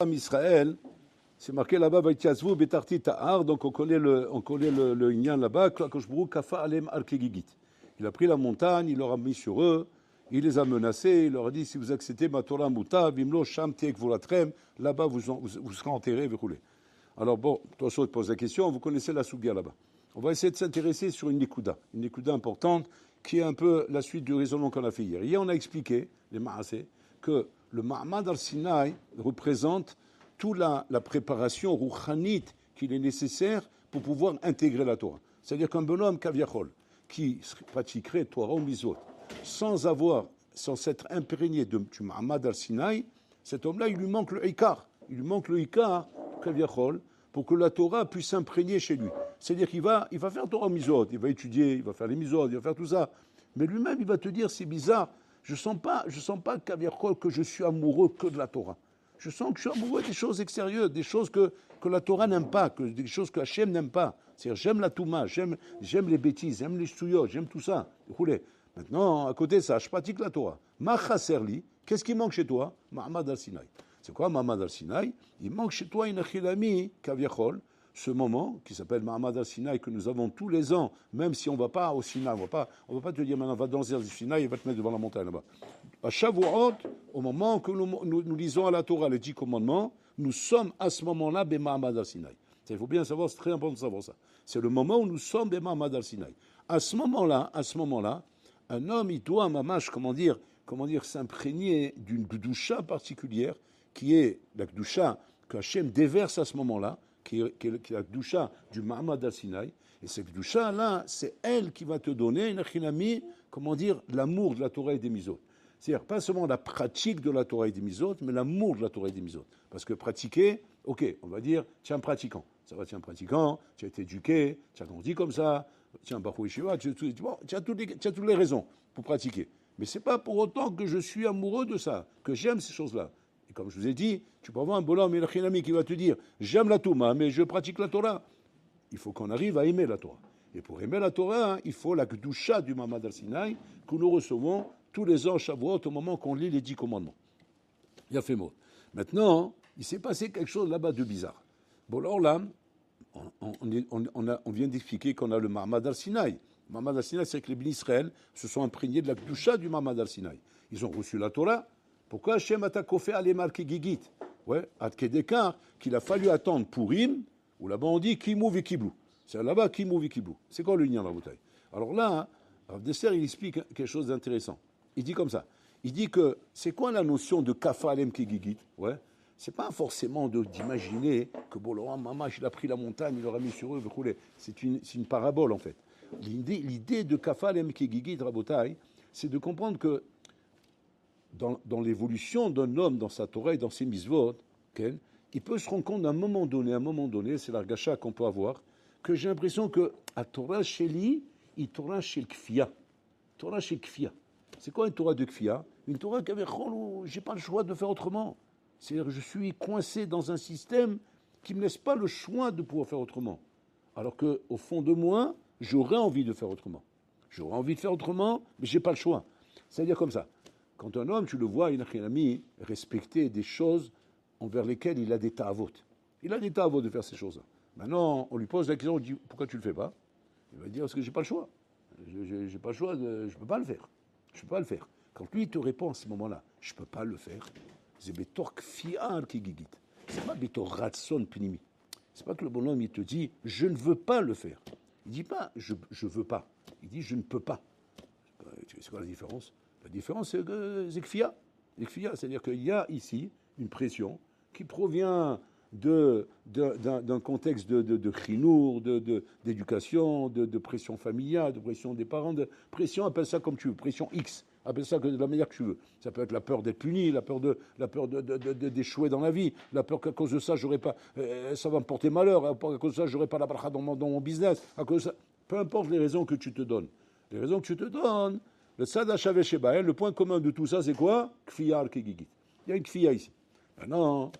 Israël, c'est marqué là-bas, Vaïtiazvu betarti ta'ar, donc on connaît le Inyan là-bas, Kakoshbru kafa alem arkegigit. Il a pris la montagne, il leur a mis sur eux, il les a menacés, il leur a dit si vous acceptez ma Torah muta, vimlo sham tek volatrem, là-bas vous serez enterrés, vous roulez. Alors bon, toi je te pose la question, vous connaissez la Sougia là-bas. On va essayer de s'intéresser sur une nekuda importante, qui est un peu la suite du raisonnement qu'on a fait hier. Hier on a expliqué, les Ma'aseh, que le Ma'amad al-Sinaï représente toute la préparation rouchanite qu'il est nécessaire pour pouvoir intégrer la Torah. C'est-à-dire qu'un bonhomme kaviachol qui pratiquerait Torah ou Mizot sans s'être imprégné du Ma'amad al-Sinaï, cet homme-là, il lui manque le Ikar. Il lui manque le Ikar, kaviachol, pour que la Torah puisse s'imprégner chez lui. C'est-à-dire qu'il va faire Torah Mizot, il va étudier, il va faire les Mizot, il va faire tout ça. Mais lui-même, il va te dire, c'est bizarre, je sens pas kaviachol que je suis amoureux que de la Torah. Je sens que je suis amoureux des choses extérieures, des choses que la Torah n'aime pas, des choses que Hachem n'aime pas. C'est-à-dire, j'aime la Touma, j'aime les bêtises, j'aime les ch'touillots, j'aime tout ça. Écoutez, maintenant, à côté de ça, je pratique la Torah. Ma chasserli, qu'est-ce qui manque chez toi? Ma'amad al-Sinaï. C'est quoi Ma'amad al-Sinaï? Il manque chez toi une achilami kaviachol, ce moment qui s'appelle Ma'amad al-Sinaï que nous avons tous les ans, même si on ne va pas au Sinaï, on va pas te dire maintenant va dans le Sinaï et va te mettre devant la montagne là-bas. À Shavuot, au moment que nous lisons à la Torah les 10 commandements, nous sommes à ce moment-là Ma'amad al-Sinaï. Il faut bien savoir, c'est très important de savoir ça. C'est le moment où nous sommes Ma'amad al-Sinaï. À ce moment-là, un homme il doit comment dire, s'imprégner d'une gdusha particulière qui est la gdusha que Hachem déverse à ce moment-là, qui est la gdusha du Ma'amad al-Sinaï. Et cette gdusha-là, c'est elle qui va te donner une achinami, l'amour de la Torah et des Mizot. C'est-à-dire pas seulement la pratique de la Torah et des Mizot, mais l'amour de la Torah et des Mizot. Parce que pratiquer, ok, on va dire, tu es un pratiquant. Ça va, tu es un pratiquant, tu as été éduqué, tu as grandi comme ça, tu es un Bachou Yeshiva, tu as toutes les raisons pour pratiquer. Mais c'est pas pour autant que je suis amoureux de ça, que j'aime ces choses-là. Et comme je vous ai dit, tu peux avoir un bonhomme et un ami qui va te dire, j'aime la Touma, mais je pratique la Torah. Il faut qu'on arrive à aimer la Torah. Et pour aimer la Torah, il faut la Kedusha du Ma'amad al-Sinaï que nous recevons tous les ans, Shavuot, au moment qu'on lit les 10 commandements. Il a fait mot. Maintenant, il s'est passé quelque chose là-bas de bizarre. Bon, alors là, on vient d'expliquer qu'on a le Ma'amad al-Sinaï. Le Ma'amad al-Sinaï, c'est que les Bnei Israël se sont imprégnés de la Kedusha du Ma'amad al-Sinaï. Ils ont reçu la Torah. Pourquoi Hachem a takofé alemar kegigit? Ouais, Adkedekar, qu'il a fallu attendre Purim, où là-bas on dit Kimou vikiblu. C'est là-bas Kimou vikiblu. C'est quoi le lien dans la bouteille? Alors là, Rav Dessler, il explique quelque chose d'intéressant. Il dit comme ça. Il dit que c'est quoi la notion de kafa alem kegigit? Ouais. C'est pas forcément d'imaginer que bon, Laurent Mamash, il a pris la montagne, il leur a mis sur eux, c'est une parabole en fait. L'idée de kafa alem kegigit, Rabotai, c'est de comprendre que dans l'évolution d'un homme, dans sa Torah et dans ses mitzvot, il peut se rendre compte d'un moment donné, c'est l'argacha qu'on peut avoir, que j'ai l'impression que à Torah chez lui, il Torah chez le kfia. Torah chez kfia. C'est quoi une Torah de kfia? Une Torah qui avait j'ai pas le choix de faire autrement. C'est-à-dire que je suis coincé dans un système qui me laisse pas le choix de pouvoir faire autrement. Alors que au fond de moi, j'aurais envie de faire autrement. J'aurais envie de faire autrement, mais j'ai pas le choix. C'est-à-dire comme ça. Quand un homme, tu le vois, il a un ami, respecter des choses envers lesquelles il a des ta'avot. Il a des ta'avot de faire ces choses-là. Maintenant, on lui pose la question, on dit pourquoi tu le fais pas? Il va dire parce que j'ai pas le choix. J'ai pas le choix, je peux pas le faire. Je peux pas le faire. Quand lui il te répond à ce moment-là, je peux pas le faire. C'est betor kfiar qui gigit. C'est pas betor ratson pnimi. C'est pas que le bonhomme il te dit je ne veux pas le faire. Il dit pas je veux pas. Il dit je ne peux pas. C'est quoi la différence? La différence, c'est que c'est kfia. C'est-à-dire qu'il y a ici une pression qui provient d'un contexte de chinour, d'éducation, de pression familiale, de pression des parents, de pression, appelle ça comme tu veux, pression X, appelle ça de la manière que tu veux. Ça peut être la peur d'être puni, la peur d'échouer dans la vie, la peur qu'à cause de ça, ça va me porter malheur, à cause de ça, j'aurai pas la bracha dans mon business, à cause de ça. Peu importe les raisons que tu te donnes. Les raisons que tu te donnes, le Sadachave Shebael, le point commun de tout ça, c'est quoi? Kfiyar Kegigit. Il y a une kfiya ici. Maintenant,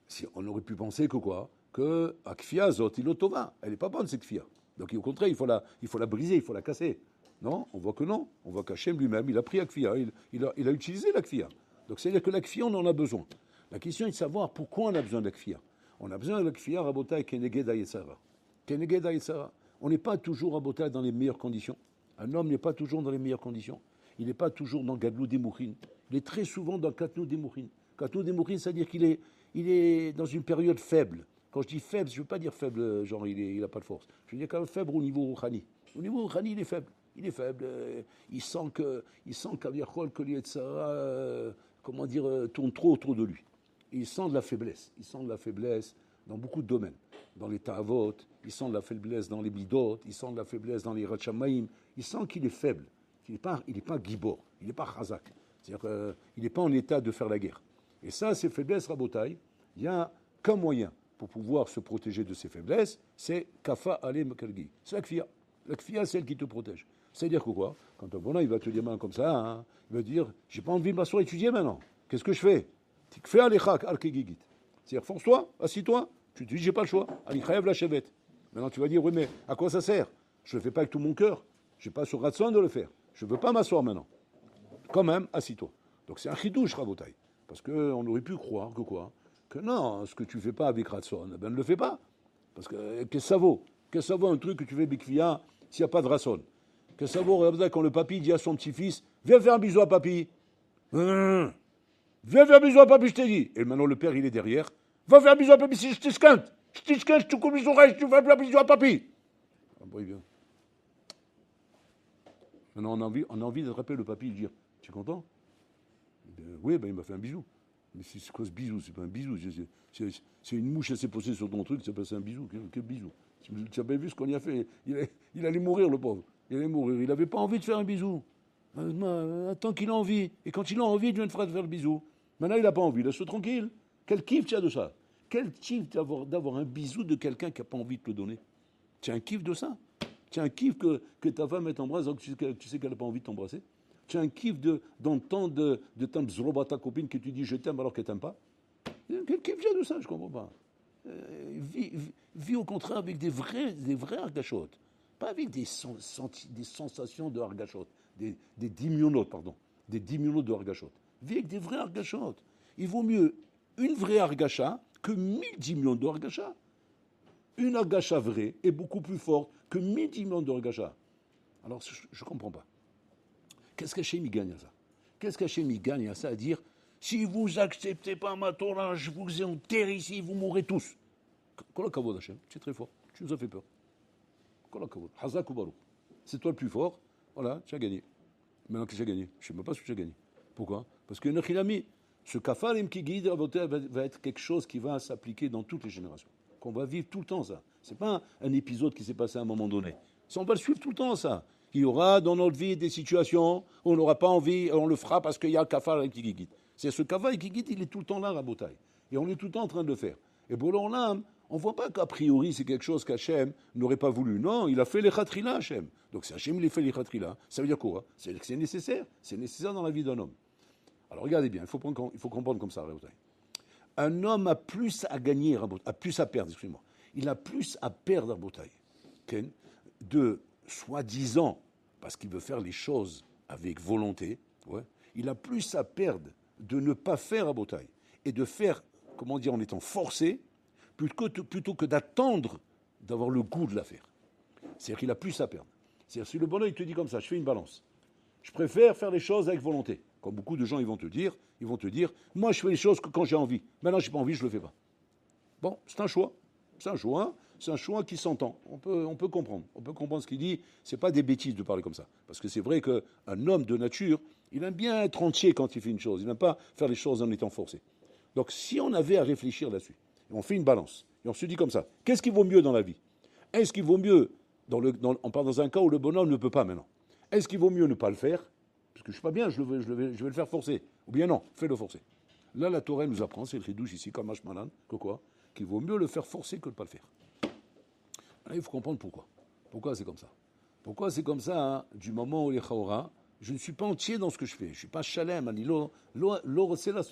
si on aurait pu penser que quoi? Que à kfiya zot ilotova. Elle n'est pas bonne, cette kfiya. Donc au contraire, il faut la briser, il faut la casser. Non, on voit que non. On voit qu'Hachem lui-même, il a pris la kfiya, il a utilisé la kfiya. Donc c'est-à-dire que la kfiya, on en a besoin. La question est de savoir pourquoi on a besoin de la kfia. On a besoin de la kfia, Rabotai, Keneged Ayetsara. Keneged Ayetsara. On n'est pas toujours, Rabotai, dans les meilleures conditions. Un homme n'est pas toujours dans les meilleures conditions. Il n'est pas toujours dans Gadlou Demouchin. Il est très souvent dans Katnou Demouchin. Katnou Demouchin, c'est-à-dire qu'il est dans une période faible. Quand je dis faible, je ne veux pas dire faible, genre il n'a pas de force. Je veux dire quand même faible au niveau rouhani. Au niveau rouhani, il est faible. Il est faible. Il sent qu'Aviachol, que l'Yetzara, tourne trop autour de lui. Il sent de la faiblesse. Il sent de la faiblesse dans beaucoup de domaines. Dans les ta'avot, il sent de la faiblesse dans les bidot, il sent de la faiblesse dans les rachamaïm. Il sent qu'il est faible. Il n'est pas gibor, il n'est pas chazak. C'est-à-dire qu'il n'est pas en état de faire la guerre. Et ça, ces faiblesses, Rabotai, il y a qu'un moyen pour pouvoir se protéger de ces faiblesses, c'est kafa ale mekalgi. C'est la kfia. La kfia, c'est elle qui te protège. C'est-à-dire que quoi? Quand un bonhomme, il va te dire comme ça, hein, il va dire, j'ai pas envie de m'asseoir et étudier maintenant. Qu'est-ce que je fais? Fais alechak al-kegigit. C'est-à-dire, force-toi, assis-toi. Tu te dis, j'ai pas le choix. Alichayev la chevet. Maintenant, tu vas dire, oui, mais à quoi ça sert? Je le fais pas avec tout mon cœur. J'ai pas sur ratson de le faire. Je veux pas m'asseoir maintenant. Quand même, assis-toi. Donc c'est un chidouche, Rabotai. Parce qu'on aurait pu croire que quoi? Que non, ce que tu fais pas avec ratson, ben ne le fais pas. Parce que qu'est-ce que ça vaut? Qu'est-ce que ça vaut un truc que tu fais bikfia s'il n'y a pas de ratson? Qu'est-ce que ça vaut quand le papy dit à son petit-fils, viens faire un bisou à papy? Viens faire un bisou à papy, je t'ai dit. Et maintenant le père, il est derrière. Va faire un bisou à papy, si je t'esquinte. Je te coupe les oreilles, tu vas faire un bisou à papy. Ah bon, il vient. Maintenant, on a envie d'attraper le papy et de dire, tu es content? Oui, il m'a fait un bisou. Mais c'est quoi ce bisou? C'est pas un bisou. C'est une mouche, elle s'est posée sur ton truc, ça passe un bisou. Quel bisou? Tu as bien vu ce qu'on y a fait. Il allait mourir, le pauvre. Il allait mourir. Il n'avait pas envie de faire un bisou. Attends qu'il a envie. Et quand il a envie, il vient de faire le bisou. Maintenant, il n'a pas envie. Laisse-le tranquille. Quel kiff tu as de ça? Quel kiff d'avoir un bisou de quelqu'un qui n'a pas envie de te le donner? Tu as un kiff de ça? Tu as un kiff que ta femme t'embrasse alors que tu sais qu'elle n'a pas envie de t'embrasser? Tu as un kiff d'entendre de ta bzroba, ta copine, que tu dis je t'aime alors qu'elle t'aime pas? Quel kiff j'ai de ça? Je ne comprends pas. Vis au contraire avec des vrais argachotes. Pas avec des sensations de argachotes. Des dimionotes, pardon. Des dimionotes de argachotes. Vis avec des vrais argachotes. Il vaut mieux une vraie argacha que 1000 dimions de argacha. Une argacha vraie est beaucoup plus forte que 1000 dimions de argacha. Alors, je ne comprends pas. Qu'est-ce qu'Hachem gagne à ça? Qu'est-ce qu'Hachem gagne à ça à dire si vous acceptez pas ma Torah, je vous enterre ici, vous mourrez tous. Kol hakavod Hachem, tu es très fort, tu nous as fait peur. Kol hakavod, Hazak ou Baruch. C'est toi le plus fort, voilà, tu as gagné. Maintenant que tu as gagné, je ne sais même pas ce que tu as gagné. Pourquoi? Parce que Nechilami, ce kafarim qui guide va être quelque chose qui va s'appliquer dans toutes les générations. Qu'on va vivre tout le temps ça. Ce n'est pas un épisode qui s'est passé à un moment donné. On va le suivre tout le temps ça. Il y aura dans notre vie des situations où on n'aura pas envie, on le fera parce qu'il y a le kafar qui guide. C'est ce kafar qui guide, il est tout le temps là, Rabotai. Et on est tout le temps en train de le faire. Et pour l'âme, on ne voit pas qu'a priori c'est quelque chose qu'Hachem n'aurait pas voulu. Non, il a fait les khatrila, Hachem. Donc si Hachem il a fait les khatrila, ça veut dire quoi? C'est que c'est nécessaire. C'est nécessaire dans la vie d'un homme. Alors regardez bien, il faut comprendre comme ça, Rabotai. Un homme a plus à gagner, a plus à perdre, excusez-moi. Il a plus à perdre, Rabotai, de soi-disant, parce qu'il veut faire les choses avec volonté, ouais, il a plus à perdre de ne pas faire à Botaï et de faire, comment dire, en étant forcé, plutôt que d'attendre d'avoir le goût de la faire. C'est-à-dire qu'il a plus à perdre. C'est-à-dire si le bonheur il te dit comme ça, je fais une balance, je préfère faire les choses avec volonté. Comme beaucoup de gens ils vont te dire, moi je fais les choses que quand j'ai envie. Maintenant j'ai pas envie, je le fais pas. Bon, c'est un choix. C'est un choix qui s'entend. On peut comprendre. On peut comprendre ce qu'il dit. C'est pas des bêtises de parler comme ça. Parce que c'est vrai qu'un homme de nature, il aime bien être entier quand il fait une chose. Il n'aime pas faire les choses en étant forcé. Donc si on avait à réfléchir là-dessus, et on fait une balance, et on se dit comme ça, qu'est-ce qui vaut mieux dans la vie? Est-ce qu'il vaut mieux, on parle dans un cas où le bonhomme ne peut pas maintenant, est-ce qu'il vaut mieux ne pas le faire? Parce que je ne suis pas bien, je vais le faire forcer. Ou bien non, fais-le forcer. Là, la Torah nous apprend, c'est le chidouche ici, comme Hashmalan, que quoi? Qu'il vaut mieux le faire forcer que de ne pas le faire. Là, il faut comprendre pourquoi. Pourquoi c'est comme ça? Pourquoi c'est comme ça, hein, du moment où les chaora, je ne suis pas entier dans ce que je fais. Je ne suis pas chalem, l'or, c'est là,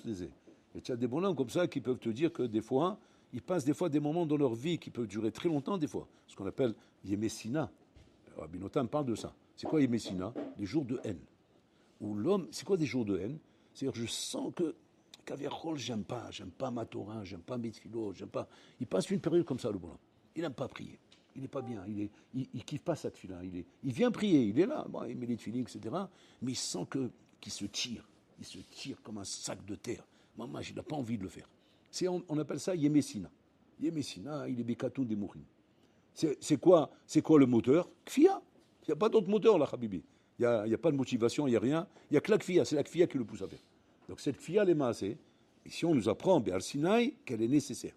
et tu as des bonhommes comme ça qui peuvent te dire que des fois, ils passent des fois des moments dans leur vie qui peuvent durer très longtemps, des fois. Ce qu'on appelle Yemessina. Rabbi Notam parle de ça. C'est quoi Yemessina? Des jours de haine. Où l'homme, c'est quoi des jours de haine? C'est-à-dire, je sens que Kaviachol, j'aime pas ma Torah, j'aime pas mes tfilos, j'aime pas. Il passe une période comme ça, le bonhomme. Il n'aime pas prier. Il n'est pas bien, il kiffe pas cette fille-là. Il vient prier, il est là, bon, il met les tefilines, etc. Mais il sent qu'il se tire. Il se tire comme un sac de terre. Maman, il n'a pas envie de le faire. On appelle ça Yemessina. Yemessina, il est Bekatou des Mourim. C'est quoi le moteur? Kfia. Il n'y a pas d'autre moteur là, Habibi. Il n'y a pas de motivation, il n'y a rien. Il n'y a que la kfia, c'est la kfia qui le pousse à faire. Donc cette kfia, les maasé, ici on nous apprend, Béal Sinaï, qu'elle est nécessaire.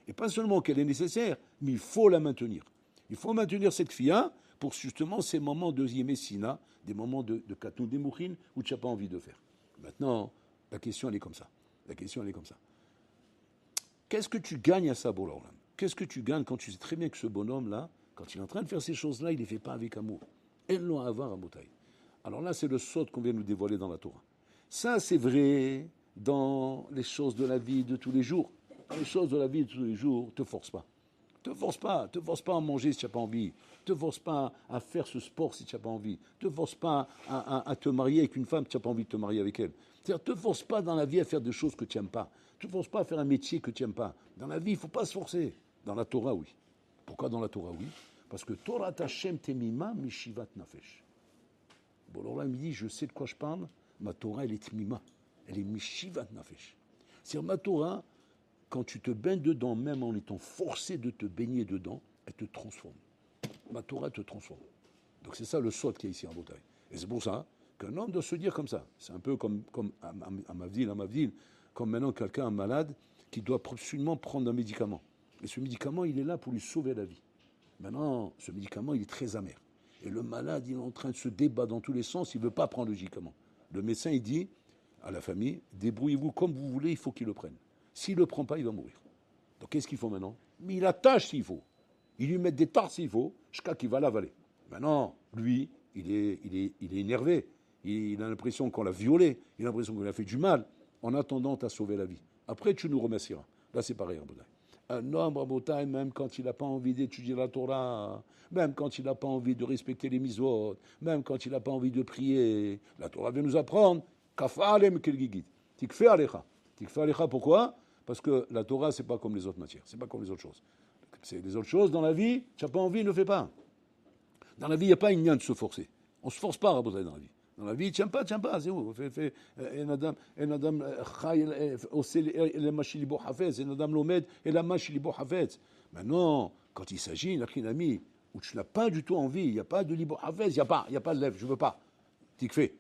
Et pas seulement qu'elle est nécessaire, mais il faut la maintenir. Il faut maintenir cette kfia pour justement ces moments de Yemessina, des moments de Katou des Mourim où tu n'as pas envie de faire. Maintenant, la question elle est comme ça. Qu'est-ce que tu gagnes à ça, Bolan? Qu'est-ce que tu gagnes quand tu sais très bien que ce bonhomme-là, quand il est en train de faire ces choses-là, il ne les fait pas avec amour. Elles l'ont à avoir à Moutaï. Alors là, c'est le sot qu'on vient nous dévoiler dans la Torah. Ça, c'est vrai dans les choses de la vie de tous les jours. Dans les choses de la vie de tous les jours, te force pas. Te force pas à manger si tu n'as pas envie. Te force pas à faire ce sport si tu n'as pas envie. Te force pas à te marier avec une femme si tu n'as pas envie de te marier avec elle. C'est-à-dire, te force pas dans la vie à faire des choses que tu n'aimes pas. Te force pas à faire un métier que tu n'aimes pas. Dans la vie, il ne faut pas se forcer. Dans la Torah, oui. Pourquoi dans la Torah, oui? Parce que Torah Hashem temima mishivat nafesh. Bon, alors là, il me dit, je sais de quoi je parle. Ma Torah, elle est temima. Elle est mishivat nafesh. C'est-à-dire, ma Torah, quand tu te baignes dedans, même en étant forcé de te baigner dedans, elle te transforme. Ma Torah te transforme. Donc c'est ça le sot qui est ici en Bretagne. Et c'est pour ça qu'un homme doit se dire comme ça. C'est un peu comme à ma ville, comme maintenant quelqu'un, un malade, qui doit absolument prendre un médicament. Et ce médicament, il est là pour lui sauver la vie. Maintenant, ce médicament, il est très amer. Et le malade, il est en train de se débattre dans tous les sens, il ne veut pas prendre le médicament. Le médecin, il dit à la famille, débrouillez-vous comme vous voulez, il faut qu'il le prenne. S'il ne le prend pas, il va mourir. Donc qu'est-ce qu'il faut maintenant? Mais il attache s'il faut. Il lui met des tartes s'il faut, jusqu'à qu'il va l'avaler. Maintenant, lui, il est énervé. Il a l'impression qu'on l'a violé. Il a l'impression qu'on lui a fait du mal. En attendant, tu as sauvé la vie. Après, tu nous remercieras. Là, c'est pareil, Rabotai. Un homme, Rabotai, même quand il n'a pas envie d'étudier la Torah, même quand il n'a pas envie de respecter les mitzvot, même quand il n'a pas envie de prier, la Torah vient nous apprendre Kafa alem kelgigit. Tikfe alecha. Tikfe alecha, pourquoi? Parce que la Torah, c'est pas comme les autres matières, c'est pas comme les autres choses. C'est les autres choses dans la vie, tu n'as pas envie, ne le fais pas. Dans la vie, il n'y a pas une de se forcer. On ne se force pas, Rabotai, dans la vie. Dans la vie, tiens pas, c'est où? Un adam lomed et la machilibo hafez. Maintenant, quand il s'agit d'un ami où tu n'as pas du tout envie, il n'y a pas de libo hafez, il n'y a pas de lèvres, je ne veux pas. Tikfé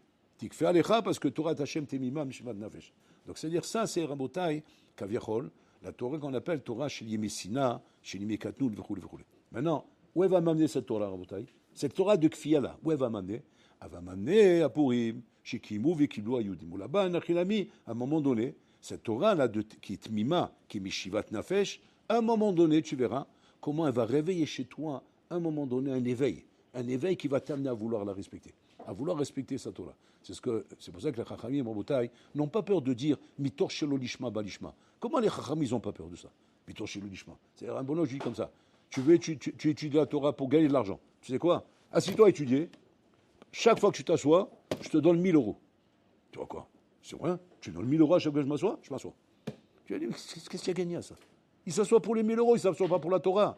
alecha parce que Torah Hashem temima mishvat nafesh. Donc c'est-à-dire ça, c'est Rabotai kaviachol, la Torah qu'on appelle Torah shel Yemessina, shel Yemekatnout, v'choule. Maintenant, où elle va m'amener cette Torah, Rabotai? Cette Torah de Kfia là, où elle va m'amener? Elle va m'amener à Purim, chez Kimou, Vekilou, Ayudim. Ou là-bas, à un moment donné, cette Torah-là, qui est Tmima, qui est Mishivat Nafesh, à un moment donné, tu verras comment elle va réveiller chez toi, à un moment donné, un éveil qui va t'amener à vouloir la respecter, à vouloir respecter cette Torah. C'est pour ça que les Chachamim, Rabotai, n'ont pas peur de dire Mitor Shelo Lishma Balishma. Comment les Chachamim n'ont pas peur de ça? Mitor Shelo Lishma. C'est un bonhomme, je dis comme ça. Tu étudies la Torah pour gagner de l'argent. Tu sais quoi? Assis-toi à étudier. Chaque fois que tu t'assois, je te donne 1000 euros. Tu vois quoi? C'est rien. Tu donnes 1000 euros à chaque fois que je m'assois. Tu vas dire, qu'est-ce qu'il y a gagné à ça? Il s'assoit pour les 1000 euros, il ne s'assoit pas pour la Torah.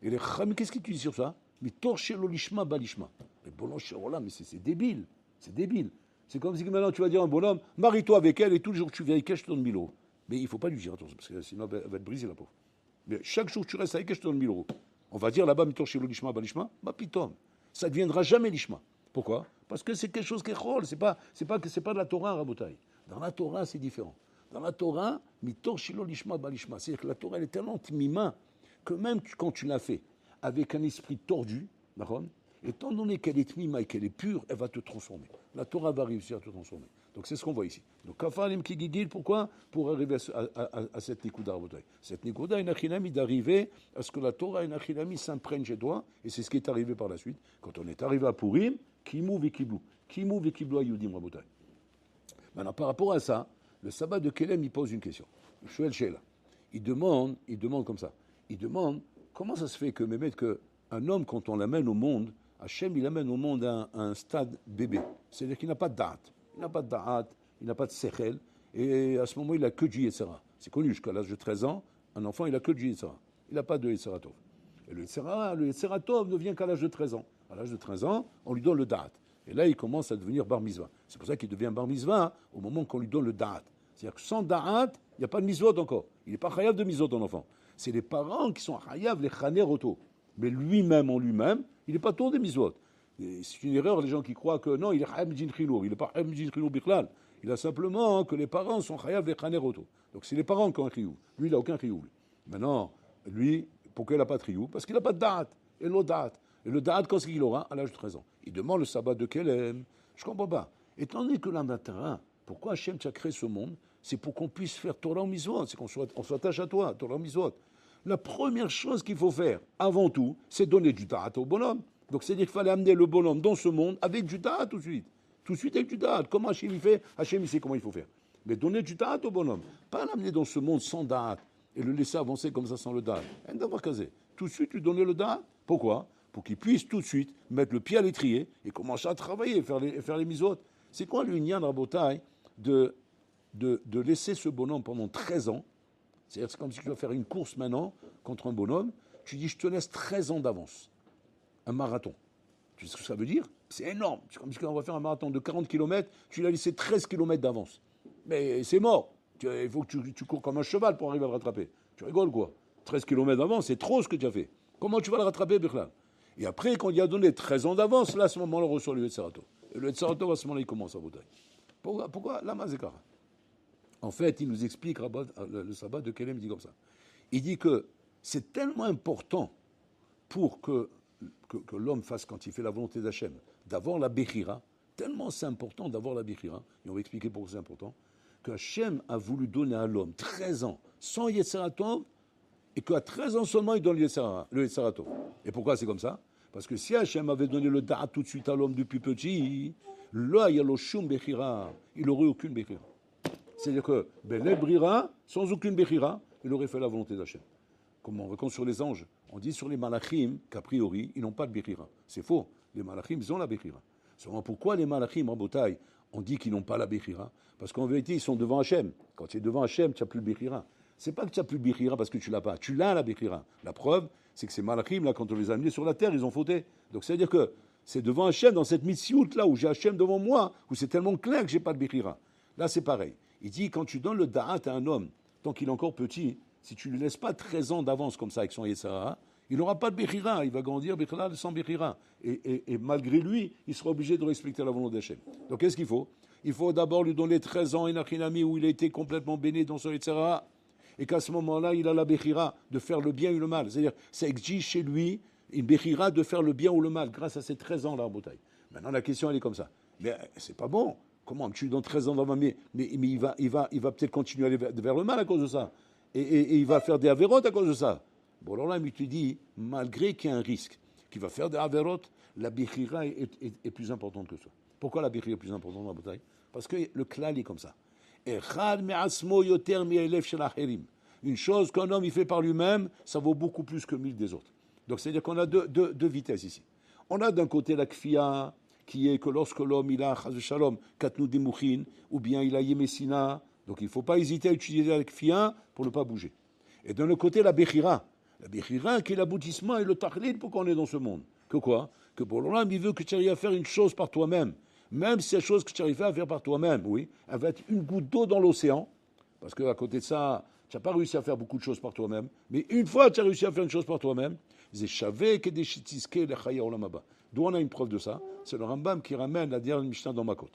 Et les Chachamim, qu'est-ce qu'ils disent sur ça? Mais torche l'olishma balishma. Les bonhommes, mais c'est débile. C'est débile. C'est comme si maintenant tu vas dire à un bonhomme, marie-toi avec elle et tous les jours que tu viens avec elle, je te donne 1000 euros. Mais il ne faut pas lui dire, attention, parce que sinon elle va être brisée la pauvre. Mais chaque jour que tu restes avec elle, je te donne 1000 euros. On va dire là-bas, mais torche l'olishma balishma, bah pitom. Ça ne deviendra jamais l'ishma. Pourquoi? Parce que c'est quelque chose qui est chol, c'est pas de la Torah, Rabotai. Dans la Torah, c'est différent. Dans la Torah, mitor shilo lishma balishma. C'est-à-dire que la Torah, elle est tellement mima que même quand tu l'as fait avec un esprit tordu, d'accord, étant donné qu'elle est mima et qu'elle est pure, elle va te transformer. La Torah va réussir à te transformer. Donc c'est ce qu'on voit ici. Donc kafalim kigigil, pourquoi? Pour arriver à cette nikuda, Rabotai. Cette nikuda est nachinami d'arriver à ce que la Torah et nachinami s'imprègnent chez toi, et c'est ce qui est arrivé par la suite. Quand on est arrivé à Purim, Kimou vekiblu ayudim, Rabotai. Maintenant, par rapport à ça, le sabbat de Kelem, il pose une question. Shuel Sheila. Il demande comme ça. Il demande comment ça se fait que, Mehmet, qu'un homme, quand on l'amène au monde, Hachem, il amène au monde un stade bébé. C'est-à-dire qu'il n'a pas de da'at. Il n'a pas de da'at, il n'a pas de sechel, Et à ce moment, il n'a que du Yetzera. C'est connu, jusqu'à l'âge de 13 ans, un enfant, il n'a que du Yetzera. Il n'a pas de Yetzera Tov. Et le Yetzera Tov ne vient qu'à l'âge de 13 ans. À l'âge de 13 ans, on lui donne le Da'at. Et là, il commence à devenir bar mitzvah. C'est pour ça qu'il devient bar mitzvah au moment qu'on lui donne le Da'at. C'est-à-dire que sans Da'at, il n'y a pas de mitzvot encore. Il n'est pas chayav de mitzvot, ton enfant. C'est les parents qui sont chayav les chaner auto. Mais lui-même, en lui-même, il n'est pas tour des mitzvot. C'est une erreur, les gens qui croient que non, il est chayav midin chinour. Il n'est pas chayav midin chinour bichlal. Il a simplement que les parents sont chayav les chaner auto. Donc c'est les parents qui ont un chiyuv. Lui, il n'a aucun chiyuv. Maintenant, lui, pourquoi il n'a pas de chiyuv? Parce qu'il n'a pas de Da'at. Et le Da'at. Et le Da'at, quand est-ce qu'il aura? À l'âge de 13 ans. Il demande le sabbat de Kelem. Je ne comprends pas. Étant donné que l'intérêt, pourquoi Hachem t'a créé ce monde? C'est pour qu'on puisse faire Torah ou Mitzvot. C'est qu'on s'attache à toi, Torah ou Mitzvot. La première chose qu'il faut faire, avant tout, c'est donner du Da'at au bonhomme. Donc c'est-à-dire qu'il fallait amener le bonhomme dans ce monde avec du Da'at tout de suite. Tout de suite avec du Da'at. Comment Hachem il fait? Hachem il sait comment il faut faire. Mais donner du Da'at au bonhomme. Pas l'amener dans ce monde sans Da'at et le laisser avancer comme ça sans le Da'at. Tout de suite, lui donner le Da'at. Pourquoi? Pour qu'il puisse tout de suite mettre le pied à l'étrier et commencer à travailler, faire les misotes. C'est quoi l'union Rabotai de laisser ce bonhomme pendant 13 ans? C'est-à-dire c'est comme si tu dois faire une course maintenant contre un bonhomme. Tu dis, je te laisse 13 ans d'avance. Un marathon. Tu sais ce que ça veut dire? C'est énorme. C'est comme si on va faire un marathon de 40 km, tu l'as laissé 13 km d'avance. Mais c'est mort. Il faut que tu cours comme un cheval pour arriver à le rattraper. Tu rigoles quoi? 13 km d'avance, c'est trop ce que tu as fait. Comment tu vas le rattraper, Birklan? Et après, quand il a donné 13 ans d'avance, là, à ce moment-là, on reçoit le Yetzerato. Et le Yetzerato, à ce moment-là, il commence à voter. Pourquoi la Mazekara? En fait, il nous explique, le sabbat de Kelem, il dit comme ça. Il dit que c'est tellement important pour que l'homme fasse, quand il fait la volonté d'Hachem, d'avoir la Bechira, tellement c'est important d'avoir la Bechira, et on va expliquer pourquoi c'est important, que Hachem a voulu donner à l'homme 13 ans sans Yetzerato, et qu'à 13 ans seulement, il donne le Yetzerato. Et pourquoi c'est comme ça? Parce que si Hachem avait donné le Da'at tout de suite à l'homme depuis petit, là, il y a le Shum Bechira, il n'aurait aucune Bechira. C'est-à-dire que Belel Brira, sans aucune Bechira, il aurait fait la volonté d'Hachem. Comme on raconte sur les anges, on dit sur les Malachim qu'a priori, ils n'ont pas de Bechira. C'est faux. Les Malachim, ils ont la Bechira. Seulement, pourquoi les Malachim, Rabotai, on dit qu'ils n'ont pas la Bechira? Parce qu'en vérité, ils sont devant Hachem. Quand tu es devant Hachem, tu n'as plus de Bechira. C'est pas que tu n'as plus de Bechira parce que tu l'as pas. Tu l'as la Bechira. La preuve, c'est que ces Malachim, là, quand on les a amenés sur la terre, ils ont fauté. Donc, c'est-à-dire que c'est devant Hachem, dans cette mitsiout là, où j'ai Hachem devant moi, où c'est tellement clair que j'ai pas de Bechira. Là, c'est pareil. Il dit, quand tu donnes le Da'at à un homme, tant qu'il est encore petit, si tu ne lui laisses pas 13 ans d'avance comme ça avec son Yetzara, il n'aura pas de Bechira. Il va grandir Bechira sans Bechira. Et malgré lui, il sera obligé de respecter la volonté d'Hachem. Donc, qu'est-ce qu'il faut? Il faut d'abord lui donner 13 ans, Inachinami, où il a été complètement béni dans son Yetzara, et qu'à ce moment-là, il a la Bechira de faire le bien ou le mal. C'est-à-dire, ça exige chez lui une Bechira de faire le bien ou le mal, grâce à ces 13 ans-là en bataille. Maintenant, la question, elle est comme ça. Mais c'est pas bon. Comment? Tu lui donnes 13 ans d'avant, mais il va peut-être continuer à aller vers le mal à cause de ça. Et il va faire des avérotes à cause de ça. Bon, alors là, il te dit, malgré qu'il y a un risque, qu'il va faire des avérotes, la Bechira est plus importante que ça. Pourquoi la Bechira est plus importante dans la bataille? Parce que le klal est comme ça. Une chose qu'un homme il fait par lui-même, ça vaut beaucoup plus que 1000 des autres. Donc c'est-à-dire qu'on a deux vitesses ici. On a d'un côté la kfia, qui est que lorsque l'homme il a chas shalom katnou demouchin, ou bien il a yemessina, donc il ne faut pas hésiter à utiliser la kfia pour ne pas bouger. Et d'un autre côté la bechira qui est l'aboutissement et le tachlid pour qu'on est dans ce monde. Que quoi? Que pour l'homme il veut que tu arrives à faire une chose par toi-même. Même si la chose que tu arrives à faire par toi-même, oui, elle va être une goutte d'eau dans l'océan, parce qu'à côté de ça, tu n'as pas réussi à faire beaucoup de choses par toi-même, mais une fois que tu as réussi à faire une chose par toi-même, d'où on a une preuve de ça? C'est le Rambam qui ramène la dernière Mishnah dans Makot.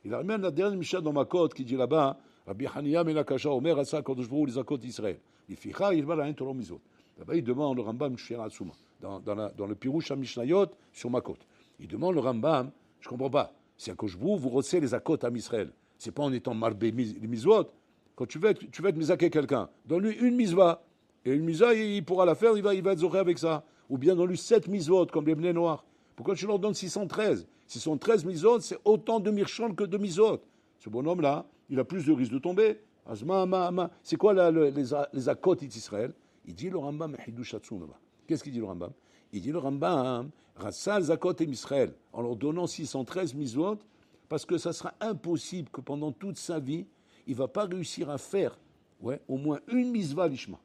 Il ramène la dernière Mishnah dans Makot qui dit là-bas, Rabbi Haniyah Melakasha Omer Asa Kodesh Baruch Hu Zakot Israël. Là-bas, il demande le Rambam Shiratsuma, dans le Pirouche à Mishnayot sur Makot. Il demande le Rambam, je ne comprends pas. C'est à Koshbrou, vous recevez les akot à Israël. C'est pas en étant marbé les misvot. Quand tu veux être misaké quelqu'un, donne-lui une misva. Et une misva, il pourra la faire, il va être zoré avec ça. Ou bien donne-lui 7 misvot, comme les blés noirs. Pourquoi tu leur donnes 613? 613 misvot, c'est autant de mirchon que de misvot. Ce bonhomme-là, il a plus de risque de tomber. C'est quoi les akot d'Israël? Il dit le Rambam, qu'est-ce qu'il dit le Rambam? Il dit le Rambam, Rassal Zakot et Israël, en leur donnant 613 misvot, parce que ça sera impossible que pendant toute sa vie, il ne va pas réussir à faire au moins une mitzvah lishma.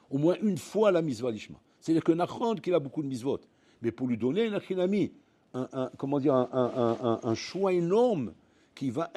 Au moins une fois la mitzvah lishma. C'est-à-dire que Nachon, qu'il a beaucoup de mitzvot, mais pour lui donner un choix énorme qui va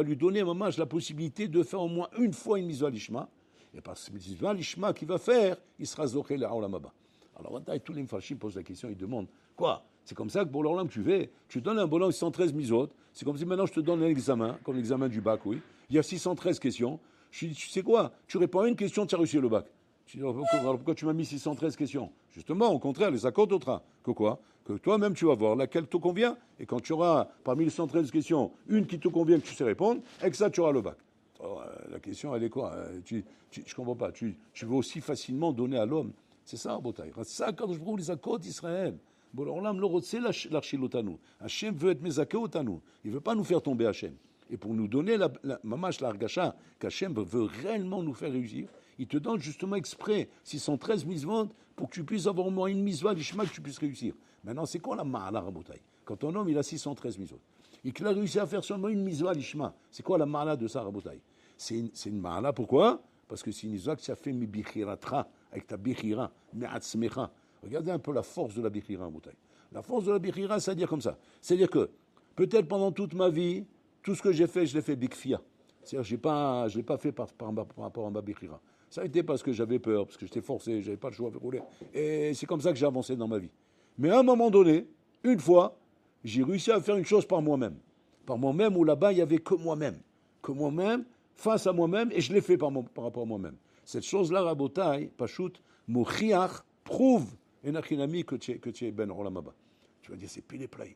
lui donner la possibilité de faire au moins une fois une mitzvah lishma. Et par ce mitzvah lishma qu'il va faire, il sera zoché le haolam haba. Alors, tous les mfashim posent la question, ils demandent quoi? C'est comme ça que pour l'Olam tu fais. Tu donnes un bonhomme 613 mitzvot. C'est comme si maintenant je te donne un examen, comme l'examen du bac, oui. Il y a 613 questions. Tu sais quoi? Tu réponds à une question, tu as réussi le bac. Tu dis, pourquoi tu m'as mis 613 questions? Justement, au contraire, les accords d'autres. Que quoi? Que toi-même tu vas voir laquelle te convient. Et quand tu auras, parmi les 113 questions, une qui te convient, que tu sais répondre, avec ça, tu auras le bac. Alors, la question, elle est quoi? Je ne comprends pas. Tu veux aussi facilement donner à l'homme. C'est ça, Botaï. C'est ça, quand je trouve les accords d'Israël. Bon, alors là, c'est l'archilotanu. Hachem veut être mezakeotanu. Il ne veut pas nous faire tomber Hachem. Et pour nous donner mamash l'argacha, qu'Hachem veut réellement nous faire réussir, il te donne justement exprès 613 mitzvot pour que tu puisses avoir au moins une mitzvah l'ishma que tu puisses réussir. Maintenant, c'est quoi la ma'ala, Rabotai? Quand ton homme, il a 613 mitzvot, et qu'il a réussi à faire seulement une mitzvah l'ishma, c'est quoi la ma'ala de ça, Rabotai? C'est une ma'ala, pourquoi? Parce que c'est une mitzvah que tu as fait mi bichiratra, avec ta bichira, me'atzmecha. Regardez un peu la force de la bichira, Rabotai. La force de la bichira, c'est-à-dire comme ça. C'est-à-dire que, peut-être pendant toute ma vie, tout ce que j'ai fait, je l'ai fait bikfia. C'est-à-dire je ne l'ai pas fait par rapport à ma bichira. Ça a été parce que j'avais peur, parce que j'étais forcé, je n'avais pas le choix de rouler. Et c'est comme ça que j'ai avancé dans ma vie. Mais à un moment donné, une fois, j'ai réussi à faire une chose par moi-même. Par moi-même, où là-bas, il n'y avait que moi-même. Que moi-même, face à moi-même, et je l'ai fait par rapport à moi-même. Cette chose-là, Rabotai, Pachout, Mouchiach, prouve, Enachinami, que tu es Ben Olamaba. Tu vas dire, c'est pile et plain.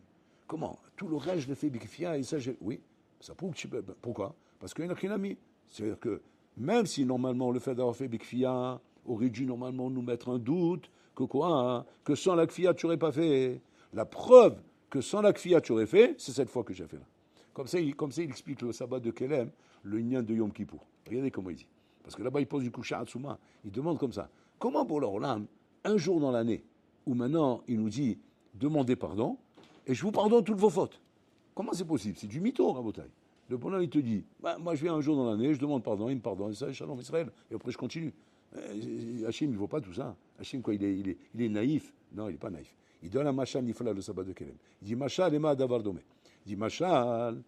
Comment? Tout le reste, je l'ai fait bikfia, et ça, oui, ça prouve que tu es. Pourquoi? Parce que Enachinami. C'est-à-dire que, même si normalement le fait d'avoir fait Bikfia aurait dû normalement nous mettre un doute, que quoi, hein, que sans la Kfia tu n'aurais pas fait. La preuve que sans la Kfia tu aurais fait, c'est cette fois que j'ai fait là. Comme ça, il explique le sabbat de Kelem, le Nyan de Yom Kippour. Regardez comment il dit. Parce que là-bas, il pose du Kusha Hatsuma. Il demande comme ça. Comment pour l'Olam, un jour dans l'année, où maintenant il nous dit demandez pardon, et je vous pardonne toutes vos fautes. Comment c'est possible? C'est du mytho, Rabotai. Le bonhomme, il te dit, moi je viens un jour dans l'année, je demande pardon, il me pardonne, ça, Shalom Israël, et après je continue. Hachem, il ne vaut pas tout ça. Hachem, quoi, il est naïf. Non, il n'est pas naïf. Il donne à Machal Nifla le sabbat de Kelem. Il dit, Machal, Ema Davar Domé. Il dit, Machal,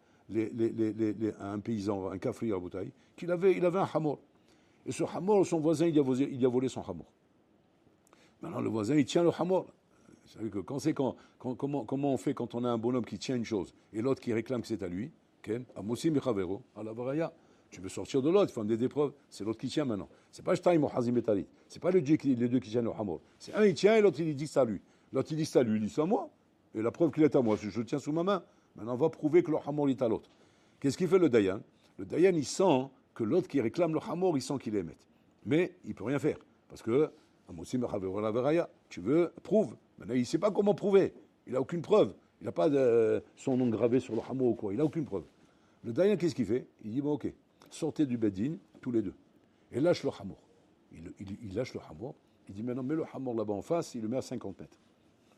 un paysan, un kafri à Boutaï, il avait un hamor. Et ce hamor, son voisin, il a volé son hamor. Maintenant, le voisin, il tient le hamor. Vous savez que comment on fait quand on a un bonhomme qui tient une chose, et l'autre qui réclame que c'est à lui? Tu veux sortir de l'autre, il faut amener des preuves. C'est l'autre qui tient maintenant. C'est pas Shtaim ou Hazim et Talit. C'est pas les deux qui tiennent le hamor. C'est un, il tient et l'autre, il dit que c'est à lui. L'autre, il dit que c'est à lui, il dit c'est à moi. Et la preuve qu'il est à moi, je le tiens sous ma main. Maintenant, on va prouver que le hamor est à l'autre. Qu'est-ce qu'il fait le Dayan? Le Dayan, il sent que l'autre qui réclame le hamor, il sent qu'il est émet. Mais il ne peut rien faire. Parce que, tu veux, prouve. Maintenant, il ne sait pas comment prouver. Il n'a aucune preuve. Il n'a pas son nom gravé sur le hamor ou quoi. Il n'a aucune preuve. Le Dayan, qu'est-ce qu'il fait? Il dit, bon, ok, sortez du Bedin, tous les deux, et lâche le hamor. Il lâche le hamor. Il dit, maintenant, mets le hamor là-bas en face, il le met à 50 mètres.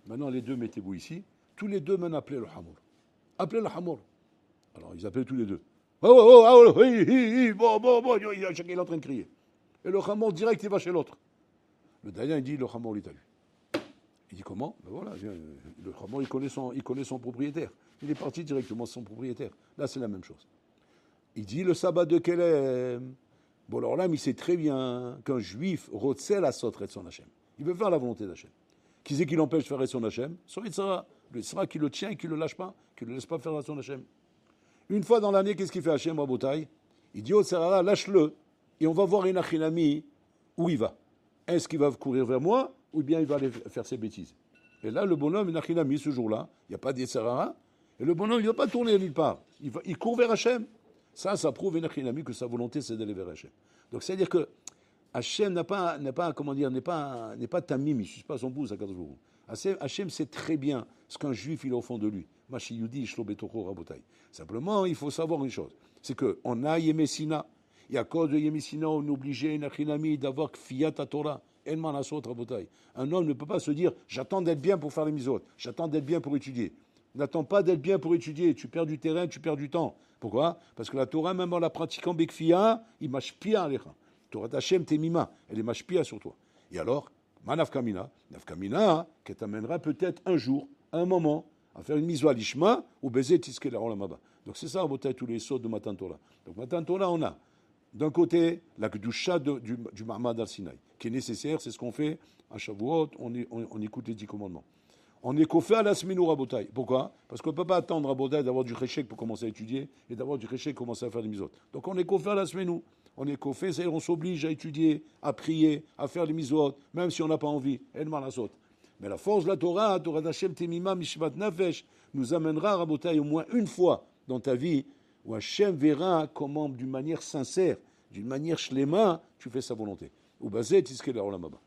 Maintenant, les deux, mettez-vous ici. Tous les deux, maintenant, appelez le hamor. Appelez le hamor. Alors, ils appellent tous les deux. Chacun est en train de crier. Et le hamor, direct, il va chez l'autre. Le Dayan, il dit, le hamor, il est à lui. Il dit comment? Ben voilà, le hamor, il connaît son propriétaire. Il est parti directement son propriétaire. Là, c'est la même chose. Il dit le sabbat de Kelem. Bon, alors là, il sait très bien qu'un juif retient la sotret de son Hachem. Il veut faire la volonté d'Hachem. Qui c'est qui l'empêche de faire son Hachem? Son Yitzhara. Le Yitzhara qui le tient et qui ne le lâche pas, qui ne le laisse pas faire son Hachem. Une fois dans l'année, qu'est-ce qu'il fait Hachem, Rabotai? Il dit au Yitzhara, lâche-le, et on va voir une Achinami où il va. Est-ce qu'il va courir vers moi, ou bien il va aller faire ses bêtises? Et là, le bonhomme, une Achinami, ce jour-là, il n'y a pas d'Yitzhara. Et le bonhomme, il ne va pas tourner nulle part. Il court vers Hachem. Ça prouve Enachinami que sa volonté, c'est d'aller vers Hachem. Donc, c'est-à-dire que Hachem n'est pas tamim, il ne suce pas son pouce à 14 jours. Hachem sait très bien ce qu'un juif, il a au fond de lui. Mashi Yudi, Shlo Betoko Rabotai. Simplement, il faut savoir une chose. C'est qu'on a Yemesina. Et à cause de Yemesina, on est obligé, Enachinami, d'avoir Kfiyat Torah. Un homme ne peut pas se dire, j'attends d'être bien pour faire les mitzvot, j'attends d'être bien pour étudier. N'attends pas d'être bien pour étudier. Tu perds du terrain, tu perds du temps. Pourquoi? Parce que la Torah, même en la pratiquant Bekfia, il mashpia alecha. Torah d'Hachem temima, elle est mashpia sur toi. Et alors, manafkamina, nafkamina, qui t'amènera peut-être un jour, un moment, à faire une mise à l'ishma ou baiser tiske la rolamaba. Donc c'est ça, tous les sauts de Matan Torah. Donc Matan Torah, on a d'un côté la kedusha du Ma'amad al-Sinaï, qui est nécessaire, c'est ce qu'on fait à Shavuot, on écoute les 10 commandements. On est kofé à la seminou rabotai. Pourquoi? Parce qu'on ne peut pas attendre rabotai d'avoir du réchec pour commencer à étudier et d'avoir du réchec pour commencer à faire des misotes. Donc on est kofé à la seminou. On est kofé, c'est-à-dire on s'oblige à étudier, à prier, à faire des misotes, même si on n'a pas envie. Et mais la force de la Torah d'Hashem Temima Mishvat Nafesh, nous amènera rabotai au moins une fois dans ta vie où Hachem verra comment, d'une manière sincère, d'une manière shlema, tu fais sa volonté. Ou basé, tiske la olamaba.